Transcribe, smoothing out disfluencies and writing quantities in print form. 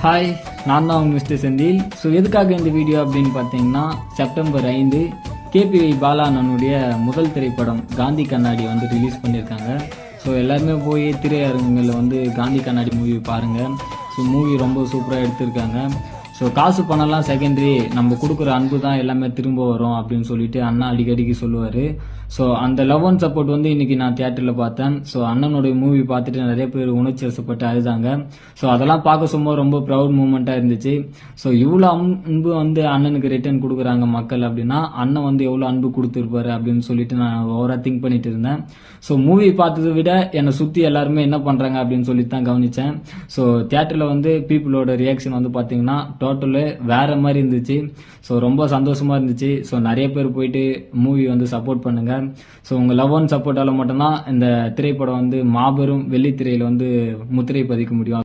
Hi, நான் தான் உங்கள் மிஸ்டர் செந்தில். ஸோ எதுக்காக இந்த வீடியோ அப்படின்னு பார்த்தீங்கன்னா, செப்டம்பர் 5 கேபிவி பாலா அண்ணனுடைய முதல் திரைப்படம் காந்தி கண்ணாடி வந்து ரிலீஸ் பண்ணியிருக்காங்க. ஸோ எல்லாருமே போய் திரையரங்குகளில் வந்து காந்தி கண்ணாடி மூவி பாருங்கள். ஸோ மூவி ரொம்ப சூப்பராக எடுத்திருக்காங்க. ஸோ காசு பணம்லாம் செகண்டரி, நம்ம கொடுக்குற அன்பு தான் எல்லாமே திரும்ப வரும் அப்படின்னு சொல்லிட்டு அண்ணா அடிக்கடிக்கு சொல்லுவார். ஸோ அந்த லவ் அண்ட் சப்போர்ட் வந்து இன்னைக்கு நான் தியேட்டரில் பார்த்தேன். ஸோ அண்ணனுடைய மூவி பார்த்துட்டு நிறைய பேர் உணர்ச்சி வசப்பட்டு அழுதாங்க. ஸோ அதெல்லாம் பார்க்க சும்மா ரொம்ப ப்ரௌட் மூமெண்ட்டாக இருந்துச்சு. ஸோ இவ்வளோ அன்பு வந்து அண்ணனுக்கு ரிட்டர்ன் கொடுக்குறாங்க மக்கள் அப்படின்னா, அண்ணன் வந்து எவ்வளோ அன்பு கொடுத்துருப்பாரு அப்படின்னு சொல்லிட்டு நான் ஓவராக திங்க் பண்ணிட்டு இருந்தேன். ஸோ மூவி பார்த்ததை விட என்னை சுற்றி எல்லாருமே என்ன பண்ணுறாங்க அப்படின்னு சொல்லிட்டு தான் கவனித்தேன். ஸோ தியேட்டரில் வந்து பீப்புளோட ரியாக்ஷன் வந்து பார்த்தீங்கன்னா டோட்டலு வேற மாதிரி இருந்துச்சு. ஸோ ரொம்ப சந்தோஷமா இருந்துச்சு. ஸோ நிறைய பேர் போயிட்டு மூவி வந்து சப்போர்ட் பண்ணுங்க. ஸோ உங்கள் லவ் அண்ட் சப்போர்ட்டால் மட்டும்தான் இந்த திரைப்படம் வந்து மாபெரும் வெள்ளித்திரையில் வந்து முத்திரை பதிக்க முடியும்.